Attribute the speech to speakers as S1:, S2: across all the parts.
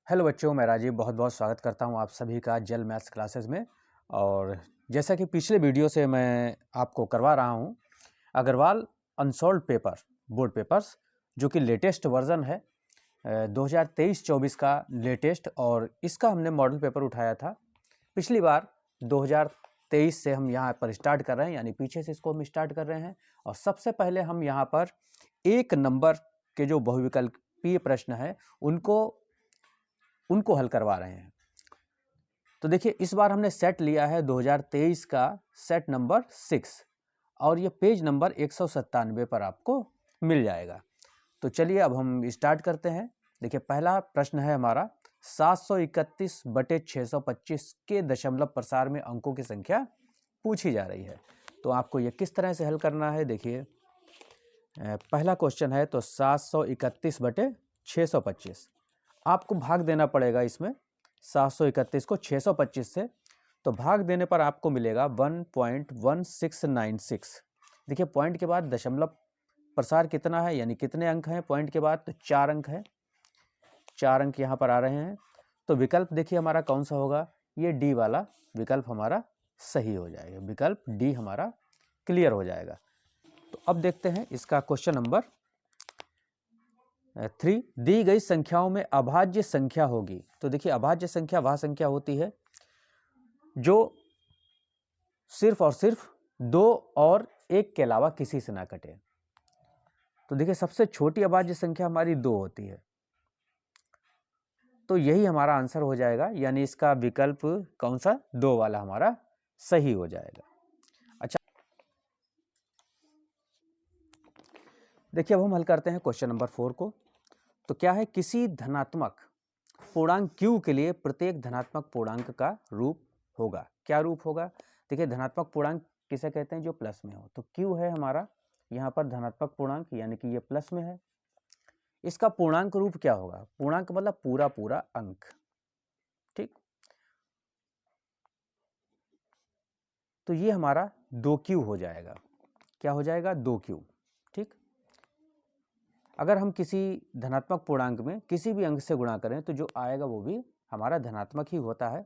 S1: Hello बच्चों, मैं राजीव बहुत बहुत स्वागत करता हूं आप सभी का जल मैथ्स क्लासेस में। और जैसा कि पिछले वीडियो से मैं आपको करवा रहा हूं, Agarwal unsolved paper board papers जो कि लेटेस्ट वर्जन है 2023-24 का लेटेस्ट। और इसका हमने मॉडल पेपर उठाया था पिछली बार 2023 से हम यहाँ पर स्टार्ट कर रहे हैं, यानी पीछे से इसको हम स्टार्ट कर रहे हैं। और सबसे पहले हम यहाँ पर एक नंबर के जो बहुविकल्पीय प्रश्न है उनको हल करवा रहे हैं। तो देखिए, इस बार हमने सेट लिया है 2023 का सेट नंबर 6 और ये पेज नंबर 197 पर आपको मिल जाएगा। तो चलिए अब हम स्टार्ट करते हैं। देखिए, पहला प्रश्न है हमारा 731/625 के दशमलव प्रसार में अंकों की संख्या पूछी जा रही है। तो आपको ये किस तरह से हल करना है, देखिए पहला क्वेश्चन है तो 731/625 आपको भाग देना पड़ेगा इसमें 731 को 625 से। तो भाग देने पर आपको मिलेगा 1.1696। देखिए, पॉइंट के बाद दशमलव प्रसार कितना है, यानी कितने अंक हैं पॉइंट के बाद, तो 4 अंक हैं। 4 अंक यहाँ पर आ रहे हैं। तो विकल्प देखिए हमारा कौन सा होगा, ये डी वाला विकल्प हमारा सही हो जाएगा। विकल्प डी हमारा क्लियर हो जाएगा। तो अब देखते हैं इसका क्वेश्चन नंबर 3। दी गई संख्याओं में अभाज्य संख्या होगी। तो देखिए, अभाज्य संख्या वह संख्या होती है जो सिर्फ और सिर्फ 2 और 1 के अलावा किसी से ना कटे। तो देखिए, सबसे छोटी अभाज्य संख्या हमारी 2 होती है। तो यही हमारा आंसर हो जाएगा, यानी इसका विकल्प कौन सा, 2 वाला हमारा सही हो जाएगा। अच्छा, देखिए अब हम हल करते हैं क्वेश्चन नंबर 4 को। तो क्या है, किसी धनात्मक पूर्णांक q के लिए प्रत्येक धनात्मक पूर्णांक का रूप होगा। क्या रूप होगा, देखिए धनात्मक पूर्णांक किसे कहते हैं, जो प्लस में हो। तो q है हमारा यहाँ पर धनात्मक पूर्णांक, यानी कि ये प्लस में है। इसका पूर्णांक रूप क्या होगा, पूर्णांक मतलब पूरा पूरा अंक, ठीक। तो ये हमारा 2q हो जाएगा। क्या हो जाएगा, 2q, ठीक। अगर हम किसी धनात्मक पूर्णांक में किसी भी अंक से गुणा करें तो जो आएगा वो भी हमारा धनात्मक ही होता है।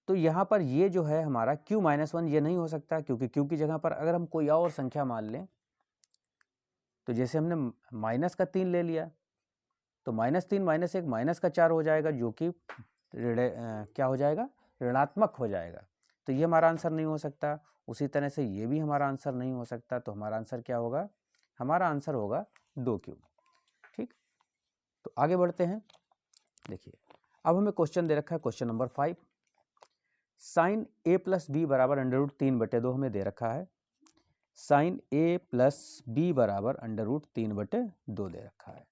S1: तो यहाँ पर ये जो है हमारा q-1 ये नहीं हो सकता, क्योंकि q की जगह पर अगर हम कोई और संख्या मान लें, तो जैसे हमने -3 ले लिया, तो -3 -1 -4 हो जाएगा, जो कि क्या हो जाएगा, ऋणात्मक हो जाएगा। तो ये हमारा आंसर नहीं हो सकता। उसी तरह से ये भी हमारा आंसर नहीं हो सकता। तो हमारा आंसर क्या होगा, हमारा आंसर होगा 2q, ठीक। तो आगे बढ़ते हैं। देखिए, अब हमें क्वेश्चन दे रखा है question number 5। Sine a plus B बराबर √3/2 हमें दे रखा है। साइन a प्लस बी बराबर √3/2 दे रखा है।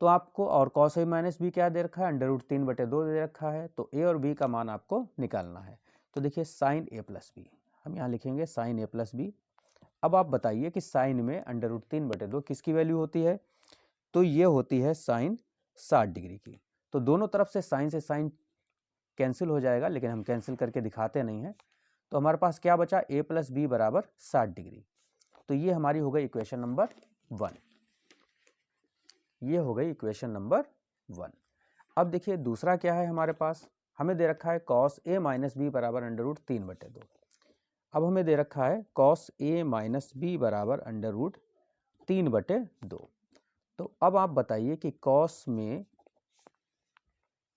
S1: तो आपको और कॉस a माइनस बी क्या दे रखा है, √3/2 दे रखा है। तो a और b का मान आपको निकालना है। तो देखिए, साइन a प्लस बी हम यहाँ लिखेंगे साइन a प्लस बी। अब आप बताइए कि साइन में √3/2 किसकी वैल्यू होती है। तो ये होती है साइन 60 डिग्री की। तो दोनों तरफ से साइन कैंसिल हो जाएगा, लेकिन हम कैंसिल करके दिखाते नहीं हैं। तो हमारे पास क्या बचा, a प्लस बी बराबर 60 डिग्री। तो ये हमारी हो गई इक्वेशन नंबर 1। ये हो गई इक्वेशन नंबर 1। अब देखिए दूसरा क्या है हमारे पास, हमें दे रखा है कॉस a माइनस बी बराबर √3/2। अब हमें दे रखा है कॉस a माइनस बी बराबर √3/2। तो अब आप बताइए कि कॉस में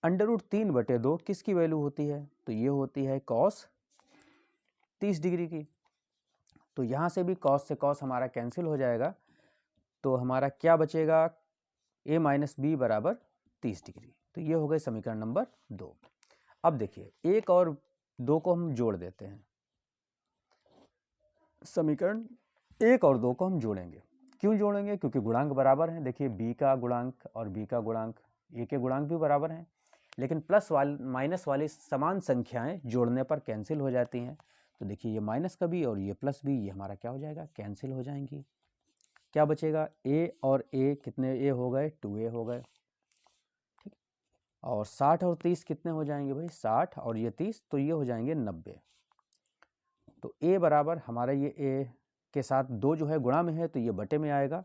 S1: √3/2 किसकी वैल्यू होती है। तो ये होती है कॉस 30 डिग्री की। तो यहाँ से भी कॉस से कॉस हमारा कैंसिल हो जाएगा। तो हमारा क्या बचेगा, a माइनस बी बराबर 30 डिग्री। तो ये हो गए समीकरण नंबर 2। अब देखिए, 1 और 2 को हम जोड़ देते हैं। समीकरण 1 और 2 को हम जोड़ेंगे। क्यों जोड़ेंगे, क्योंकि गुणांक बराबर हैं। देखिए, b का गुणांक और b का गुणांक, a के गुणांक भी बराबर हैं, लेकिन प्लस माइनस वाली समान संख्याएं जोड़ने पर कैंसिल हो जाती हैं। तो देखिए, ये माइनस का भी और ये प्लस भी, ये हमारा क्या हो जाएगा, कैंसिल हो जाएंगी। क्या बचेगा, a और a कितने a हो गए, 2a हो गए, ठीक। और 60 और 30 कितने हो जाएंगे भाई, 60 और ये 30, तो ये हो जाएंगे 90। तो a बराबर हमारा ये a के साथ 2 जो है गुणा में है, तो ये बटे में आएगा।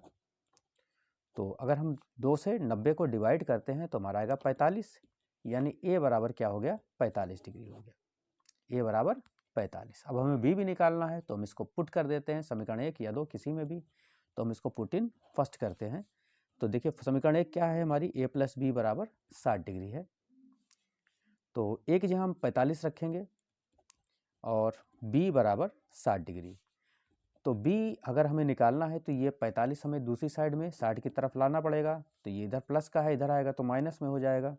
S1: तो अगर हम 2 से 90 को डिवाइड करते हैं तो हमारा आएगा 45, यानी ए बराबर क्या हो गया, 45 डिग्री हो गया। ए बराबर 45। अब हमें बी भी निकालना है तो हम इसको पुट कर देते हैं समीकरण 1 या 2 किसी में भी, तो हम इसको पुट इन फर्स्ट करते हैं। तो देखिए समीकरण 1 क्या है हमारी, ए प्लस बी बराबर 60 डिग्री है। तो ए की जगह हम 45 रखेंगे और बी बराबर 60 डिग्री। तो बी अगर हमें निकालना है तो ये 45 हमें दूसरी साइड में 60 की तरफ लाना पड़ेगा, तो ये इधर प्लस का है, इधर आएगा तो माइनस में हो जाएगा।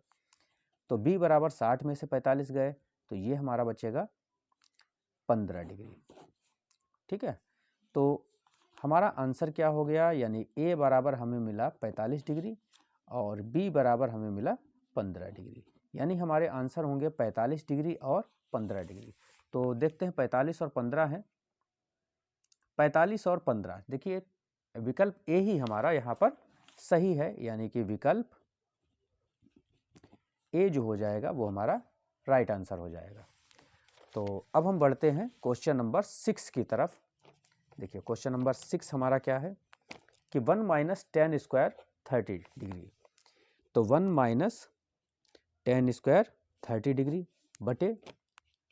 S1: तो बी बराबर 60 में से 45 गए तो ये हमारा बचेगा 15 डिग्री। ठीक है, तो हमारा आंसर क्या हो गया, यानी ए बराबर हमें मिला 45 डिग्री और बी बराबर हमें मिला 15 डिग्री, यानी हमारे आंसर होंगे 45 डिग्री और 15 डिग्री। तो देखते हैं 45 और 15 है, 45 और 15, देखिए विकल्प ए ही हमारा यहाँ पर सही है, यानी कि विकल्प ए जो हो जाएगा वो हमारा राइट आंसर हो जाएगा। तो अब हम बढ़ते हैं क्वेश्चन नंबर 6 की तरफ। देखिए क्वेश्चन नंबर 6 हमारा क्या है कि 1 माइनस टेन स्क्वायर 30 डिग्री। तो 1 माइनस टेन स्क्वायर 30 डिग्री बटे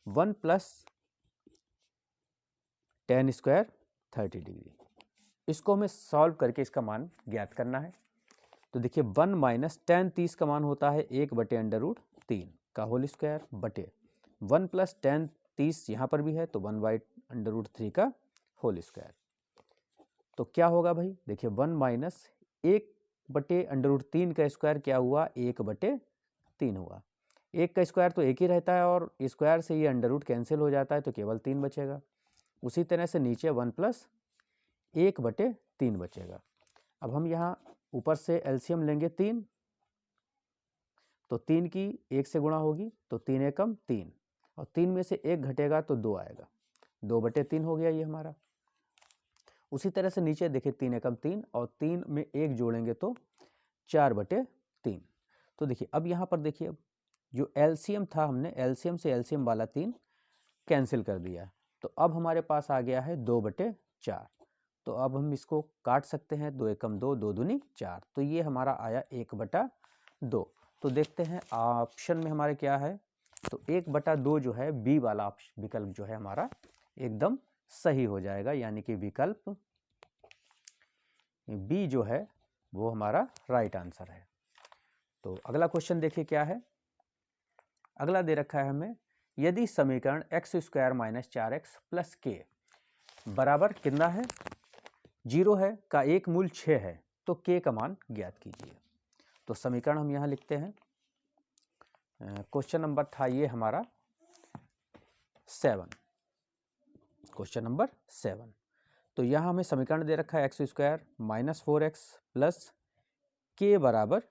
S1: 1 प्लस टेन स्क्वायर 30 डिग्री, इसको हमें सॉल्व करके इसका मान ज्ञात करना है। तो देखिए 1 माइनस टेन 30 का मान होता है 1 बटे अंडर रूट 3 का होल स्क्वायर बटे 1 प्लस टेन 30 यहाँ पर भी है तो 1 बाई अंडर रूट 3 का होल स्क्वायर। तो क्या होगा भाई, देखिए 1 माइनस 1 बटे अंडर रूट 3 का स्क्वायर क्या हुआ, 1 बटे 3 हुआ। 1 का स्क्वायर तो 1 ही रहता है और स्क्वायर से ये अंडर रूट कैंसिल हो जाता है तो केवल 3 बचेगा। उसी तरह से नीचे 1 प्लस 1 बटे 3 बचेगा। अब हम यहाँ ऊपर से एलसीएम लेंगे 3, तो 3 की 1 से गुणा होगी तो 3 एकम 3 और 3 में से 1 घटेगा तो 2 आएगा, 2 बटे 3 हो गया ये हमारा। उसी तरह से नीचे देखिए 3 एकम 3 और 3 में 1 जोड़ेंगे तो 4 बटे 3। तो देखिए अब यहाँ पर देखिए जो एलसीएम था हमने एलसीएम से एलसीएम वाला 3 कैंसिल कर दिया, तो अब हमारे पास आ गया है 2 बटे 4। तो अब हम इसको काट सकते हैं, 2 एकम 2, 2 दूनी 4, तो ये हमारा आया 1 बटा 2। तो देखते हैं ऑप्शन में हमारे क्या है, तो 1 बटा 2 जो है बी वाला विकल्प जो है हमारा एकदम सही हो जाएगा, यानी कि विकल्प बी जो है वो हमारा राइट आंसर है। तो अगला क्वेश्चन देखिए क्या है, अगला दे रखा है हमें, यदि समीकरण x square minus 4x plus के बराबर कितना है, 0 है का एक मूल 6 है तो के का मान ज्ञात कीजिए। तो समीकरण हम यहाँ लिखते हैं, क्वेश्चन नंबर था ये हमारा 7, क्वेश्चन नंबर 7। तो यहाँ हमें समीकरण दे रखा है x square minus 4x plus के बराबर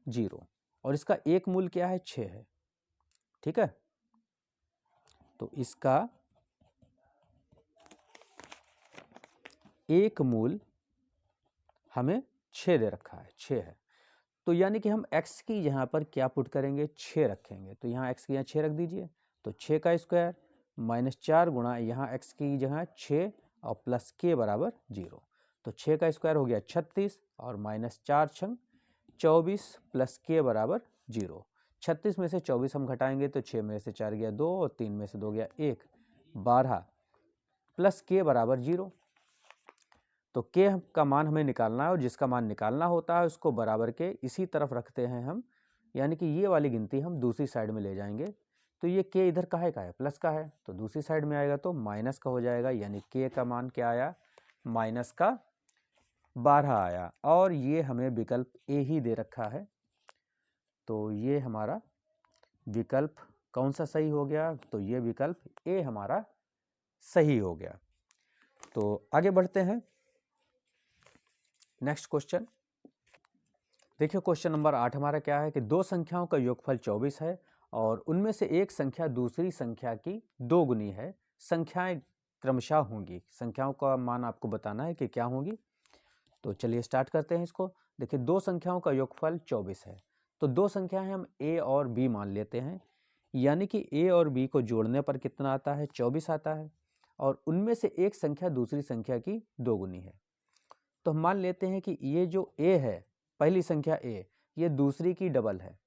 S1: 0 और इसका एक मूल क्या है, 6 है। ठीक है, तो इसका एक मूल हमें 6 दे रखा है, 6 है। तो यानी कि हम x की यहाँ पर क्या पुट करेंगे, 6 रखेंगे। तो यहाँ x की यहाँ 6 रख दीजिए, तो 6 का स्क्वायर माइनस 4 गुणा यहाँ x की जगह 6 और प्लस के बराबर 0। तो 6 का स्क्वायर हो गया 36 और माइनस 4 छंग 24 प्लस के बराबर 0। 36 में से 24 हम घटाएंगे तो 6 में से 4 गया 2 और 3 में से 2 गया 1, 12 प्लस के बराबर 0। तो के का मान हमें निकालना है और जिसका मान निकालना होता है उसको बराबर के इसी तरफ रखते हैं हम, यानी कि ये वाली गिनती हम दूसरी साइड में ले जाएंगे। तो ये के इधर का है, प्लस का है, तो दूसरी साइड में आएगा तो माइनस का हो जाएगा, यानी के का मान क्या आया, माइनस का 12 आया। और ये हमें विकल्प ए ही दे रखा है, तो ये हमारा विकल्प कौन सा सही हो गया, तो ये विकल्प ए हमारा सही हो गया। तो आगे बढ़ते हैं नेक्स्ट क्वेश्चन। देखिए क्वेश्चन नंबर 8 हमारा क्या है कि दो संख्याओं का योगफल 24 है और उनमें से एक संख्या दूसरी संख्या की 2 गुनी है, संख्याएं क्रमशः होंगी। संख्याओं का मान आपको बताना है कि क्या होंगी। तो चलिए स्टार्ट करते हैं इसको। देखिए दो संख्याओं का योगफल 24 है, तो दो संख्याएं हम a और b मान लेते हैं, यानी कि a और b को जोड़ने पर कितना आता है, 24 आता है और उनमें से एक संख्या दूसरी संख्या की 2 गुनी है। तो हम मान लेते हैं कि ये जो a है, पहली संख्या a, ये दूसरी की डबल है।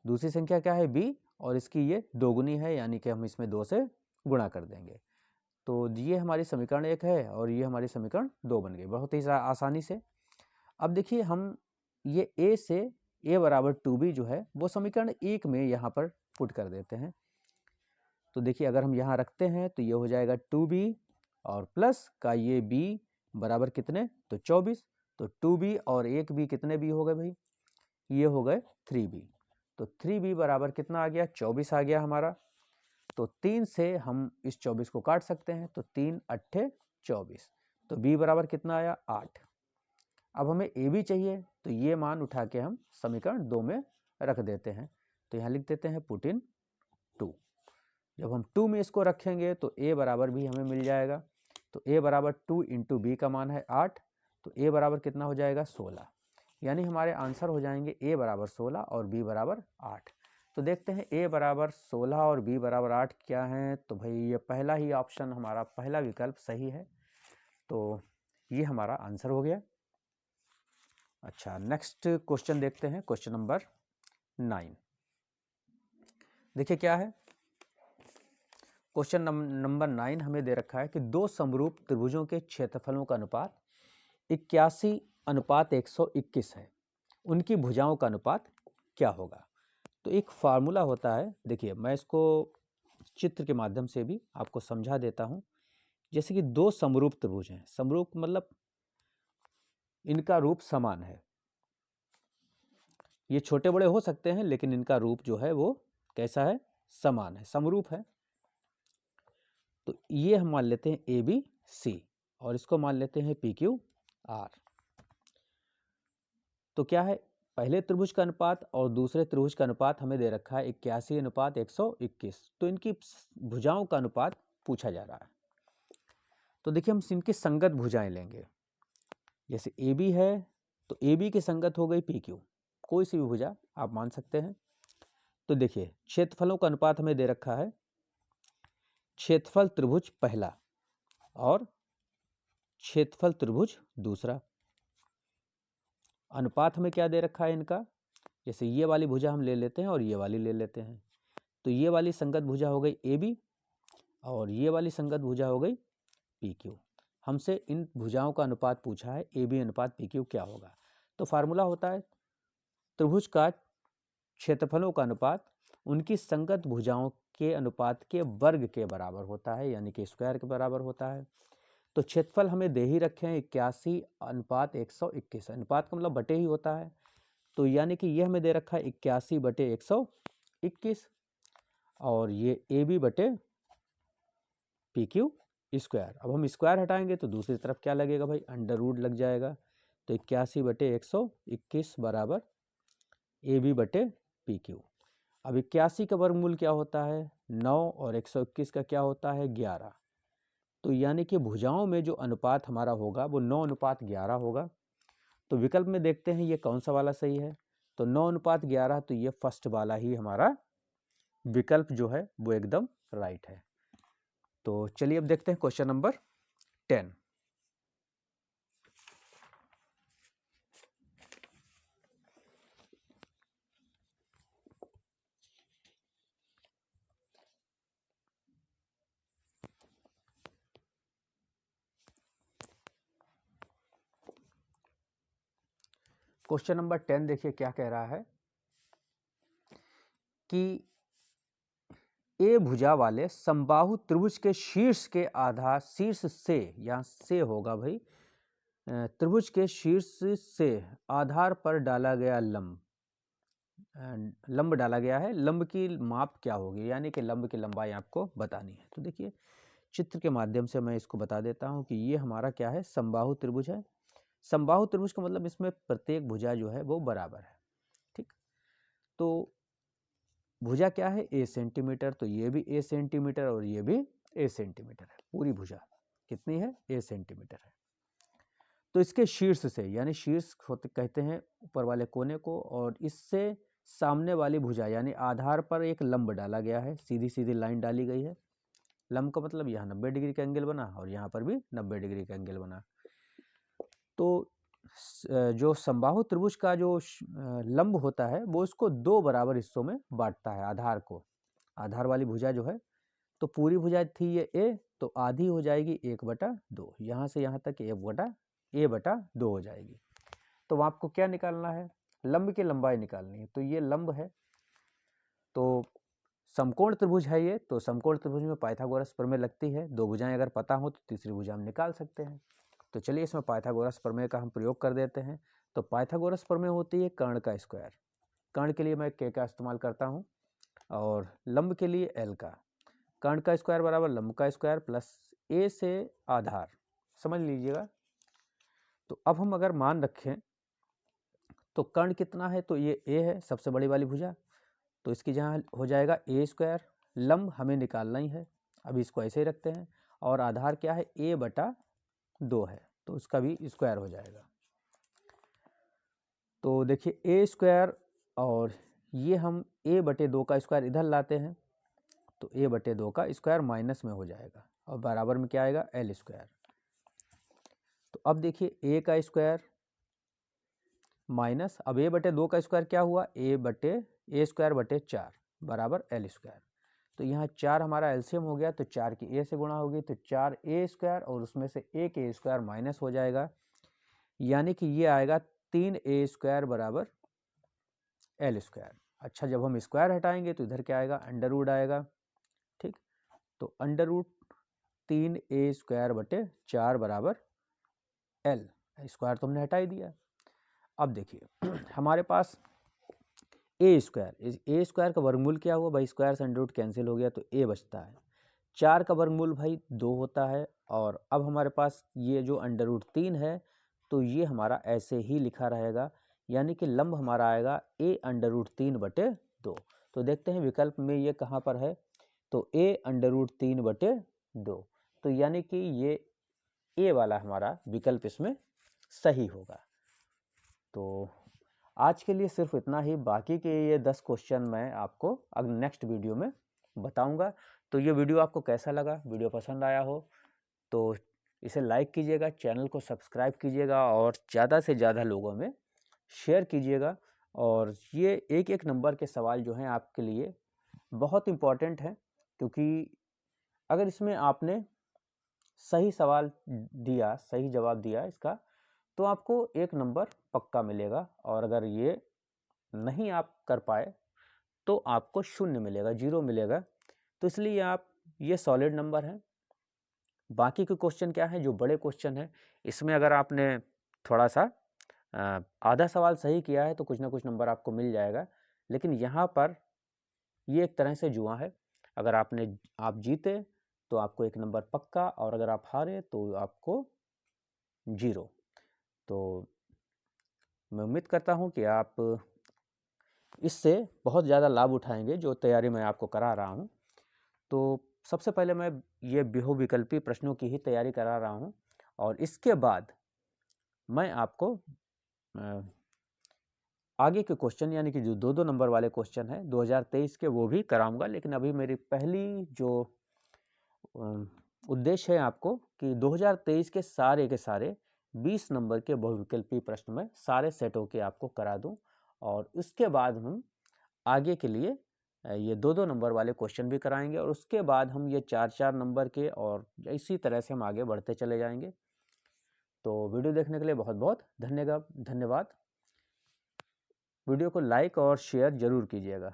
S1: दूसरी संख्या क्या है b, और इसकी ये दोगुनी है, यानी कि हम इसमें 2 से गुणा कर देंगे। तो ये हमारी समीकरण 1 है और ये हमारी समीकरण 2 बन गई बहुत ही आसानी से। अब देखिए हम ये a से a बराबर 2b जो है वो समीकरण 1 में यहाँ पर पुट कर देते हैं। तो देखिए अगर हम यहाँ रखते हैं तो ये हो जाएगा 2b और प्लस का ये b बराबर कितने, तो 24। तो 2b और 1b कितने b हो गए भाई, ये हो गए 3b। तो 3b बराबर कितना आ गया, 24 आ गया हमारा। तो 3 से हम इस 24 को काट सकते हैं, तो 3 अट्ठे 24। तो b बराबर कितना आया, 8। अब हमें a भी चाहिए, तो ये मान उठा के हम समीकरण 2 में रख देते हैं। तो यहाँ लिख देते हैं पुट इन 2। जब हम 2 में इसको रखेंगे तो a बराबर भी हमें मिल जाएगा। तो a बराबर 2 इंटू बी का मान है 8, तो a बराबर कितना हो जाएगा, 16। यानी हमारे आंसर हो जाएंगे a बराबर 16 और b बराबर 8। तो देखते हैं a बराबर 16 और b बराबर 8 क्या है। तो भाई ये पहला ही ऑप्शन, हमारा पहला विकल्प सही है। तो ये हमारा आंसर हो गया। अच्छा, नेक्स्ट क्वेश्चन देखते हैं, क्वेश्चन नंबर 9। देखिए क्या है, क्वेश्चन नंबर 9 हमें दे रखा है कि दो समरूप त्रिभुजों के क्षेत्रफलों का अनुपात 81:121 है, उनकी भुजाओं का अनुपात क्या होगा। तो एक फार्मूला होता है, देखिए मैं इसको चित्र के माध्यम से भी आपको समझा देता हूं। जैसे कि दो समरूप त्रिभुज हैं, समरूप मतलब इनका रूप समान है। ये छोटे बड़े हो सकते हैं लेकिन इनका रूप जो है वो कैसा है, समान है, समरूप है। तो ये हम मान लेते हैं ए बी सी और इसको मान लेते हैं पी क्यू आर। तो क्या है, पहले त्रिभुज का अनुपात और दूसरे त्रिभुज का अनुपात हमें दे रखा है 81:121। तो इनकी भुजाओं का अनुपात पूछा जा रहा है। तो देखिए हम इनकी संगत भुजाएं लेंगे। जैसे ए बी है तो ए बी की संगत हो गई पी क्यू, कोई सी भी भुजा आप मान सकते हैं। तो देखिए क्षेत्रफलों का अनुपात हमें दे रखा है, क्षेत्रफल त्रिभुज पहला और क्षेत्रफल त्रिभुज दूसरा। अनुपात हमें क्या दे रखा है इनका, जैसे ये वाली भुजा हम ले लेते हैं और ये वाली ले लेते हैं। तो ये वाली संगत भुजा हो गई ए बी और ये वाली संगत भुजा हो गई पी क्यू। हमसे इन भुजाओं का अनुपात पूछा है, ए बी अनुपात पी क्यू क्या होगा। तो फार्मूला होता है त्रिभुज का क्षेत्रफलों का अनुपात उनकी संगत भुजाओं के अनुपात के वर्ग के बराबर होता है, यानी कि स्क्वायर के बराबर होता है। तो क्षेत्रफल हमें दे ही रखे हैं 81:121। अनुपात का मतलब बटे ही होता है। तो यानी कि ये हमें दे रखा है 81/121 और ये ए बी बटे पी क्यू स्क्वायर। अब हम स्क्वायर हटाएंगे तो दूसरी तरफ क्या लगेगा भाई, अंडर रूट लग जाएगा। तो 81/121 बराबर ए बी बटे पी क्यू। अब 81 का वर्गमूल क्या होता है, 9 और 121 का क्या होता है, 11। तो यानी कि भुजाओं में जो अनुपात हमारा होगा वो 9:11 होगा। तो विकल्प में देखते हैं ये कौन सा वाला सही है। तो 9:11, तो ये फर्स्ट वाला ही हमारा विकल्प जो है वो एकदम राइट है। तो चलिए अब देखते हैं क्वेश्चन नंबर 10। क्वेश्चन नंबर 10 देखिए क्या कह रहा है कि ए भुजा वाले समबाहु त्रिभुज के शीर्ष के आधार, शीर्ष से, यहाँ से होगा भाई, त्रिभुज के शीर्ष से आधार पर डाला गया लंब डाला गया है। लंब की माप क्या होगी, यानी कि लंब की लंबाई आपको बतानी है। तो देखिए चित्र के माध्यम से मैं इसको बता देता हूं कि ये हमारा क्या है, समबाहु त्रिभुज है। समबाहु त्रिभुज का मतलब इसमें प्रत्येक भुजा जो है वो बराबर है। ठीक, तो भुजा क्या है, ए सेंटीमीटर, तो ये भी ए सेंटीमीटर और ये भी ए सेंटीमीटर है। पूरी भुजा कितनी है, ए सेंटीमीटर है। तो इसके शीर्ष से, यानी शीर्ष कहते हैं ऊपर वाले कोने को, और इससे सामने वाली भुजा यानी आधार पर एक लंब डाला गया है, सीधी सीधी लाइन डाली गई है। लंब का मतलब यहाँ 90 डिग्री का एंगल बना और यहाँ पर भी 90 डिग्री का एंगल बना। तो जो समबाहु त्रिभुज का जो लंब होता है वो इसको दो बराबर हिस्सों में बांटता है आधार को। आधार वाली भुजा जो है, तो पूरी भुजा थी ये ए, तो आधी हो जाएगी 1/2, यहाँ से यहाँ तक a/2 हो जाएगी। तो आपको क्या निकालना है? लंब की लंबाई निकालनी है। तो ये लंब है, तो समकोण त्रिभुज है ये, तो समकोण त्रिभुज में पाइथागोरस प्रमेय लगती है। दो भुजाएं अगर पता हो तो तीसरी भुजा हम निकाल सकते हैं। तो चलिए इसमें पाइथागोरस प्रमेय का हम प्रयोग कर देते हैं। तो पाइथागोरस प्रमेय होती है कर्ण का स्क्वायर। कर्ण के लिए मैं k का इस्तेमाल करता हूँ और लंब के लिए l का। कर्ण का स्क्वायर बराबर लंब का स्क्वायर प्लस a से आधार, समझ लीजिएगा। तो अब हम अगर मान रखें तो कर्ण कितना है, तो ये a है, सबसे बड़ी वाली भुजा, तो इसकी जहाँ हो जाएगा a²। लंब हमें निकालना ही है, अभी इसको ऐसे ही रखते हैं। और आधार क्या है, a/2 है, तो इसका भी स्क्वायर हो जाएगा। तो देखिए a² और ये हम a/2 का स्क्वायर इधर लाते हैं, तो a/2 का स्क्वायर माइनस में हो जाएगा और बराबर में क्या आएगा, l²। तो अब देखिए a का स्क्वायर माइनस, अब a/2 का स्क्वायर क्या हुआ, a² 4 बराबर l²। तो यहाँ 4 हमारा एलसीएम हो गया, तो 4 की a से गुणा होगी, तो 4a² और उसमें से एक a² माइनस हो जाएगा, यानी कि ये आएगा 3a² बराबर l²। अच्छा, जब हम स्क्वायर हटाएंगे तो इधर क्या आएगा, अंडर रूट आएगा। ठीक, तो अंडर रूट 3a² 4 बराबर l, स्क्वायर तो हमने हटा ही दिया। अब देखिए हमारे पास a² का वर्गमूल क्या हुआ भाई, स्क्वायर से अंडर रूट कैंसिल हो गया, तो a बचता है। 4 का वर्गमूल भाई 2 होता है, और अब हमारे पास ये जो अंडर रूट 3 है, तो ये हमारा ऐसे ही लिखा रहेगा, यानी कि लंब हमारा आएगा a√3/2। तो देखते हैं विकल्प में ये कहाँ पर है, तो a√3/2, तो यानी कि ये a वाला हमारा विकल्प इसमें सही होगा। तो आज के लिए सिर्फ इतना ही, बाकी के ये 10 क्वेश्चन मैं आपको अब नेक्स्ट वीडियो में बताऊंगा। तो ये वीडियो आपको कैसा लगा, वीडियो पसंद आया हो तो इसे लाइक कीजिएगा, चैनल को सब्सक्राइब कीजिएगा और ज़्यादा से ज़्यादा लोगों में शेयर कीजिएगा। और ये एक एक नंबर के सवाल जो हैं आपके लिए बहुत इम्पॉर्टेंट हैं, क्योंकि अगर इसमें आपने सही सवाल दिया, सही जवाब दिया इसका, तो आपको 1 नंबर पक्का मिलेगा, और अगर ये नहीं आप कर पाए तो आपको 0 मिलेगा, 0 मिलेगा। तो इसलिए आप, ये सॉलिड नंबर है। बाकी के क्वेश्चन क्या है, जो बड़े क्वेश्चन है, इसमें अगर आपने थोड़ा सा आधा सवाल सही किया है तो कुछ ना कुछ नंबर आपको मिल जाएगा। लेकिन यहाँ पर ये एक तरह से जुआ है, अगर आप जीते तो आपको 1 नंबर पक्का, और अगर आप हारे तो आपको 0। तो मैं उम्मीद करता हूँ कि आप इससे बहुत ज़्यादा लाभ उठाएंगे, जो तैयारी मैं आपको करा रहा हूँ। तो सबसे पहले मैं ये बहुविकल्पी प्रश्नों की ही तैयारी करा रहा हूँ, और इसके बाद मैं आपको आगे के क्वेश्चन, यानी कि जो 2-2 नंबर वाले क्वेश्चन हैं 2023 के, वो भी कराऊंगा। लेकिन अभी मेरी पहली जो उद्देश्य है आपको, कि 2023 के सारे 20 नंबर के बहुविकल्पी प्रश्न में सारे सेट होके आपको करा दूं, और उसके बाद हम आगे के लिए ये 2-2 नंबर वाले क्वेश्चन भी कराएंगे, और उसके बाद हम ये 4-4 नंबर के, और इसी तरह से हम आगे बढ़ते चले जाएंगे। तो वीडियो देखने के लिए बहुत बहुत धन्यवाद। वीडियो को लाइक और शेयर जरूर कीजिएगा।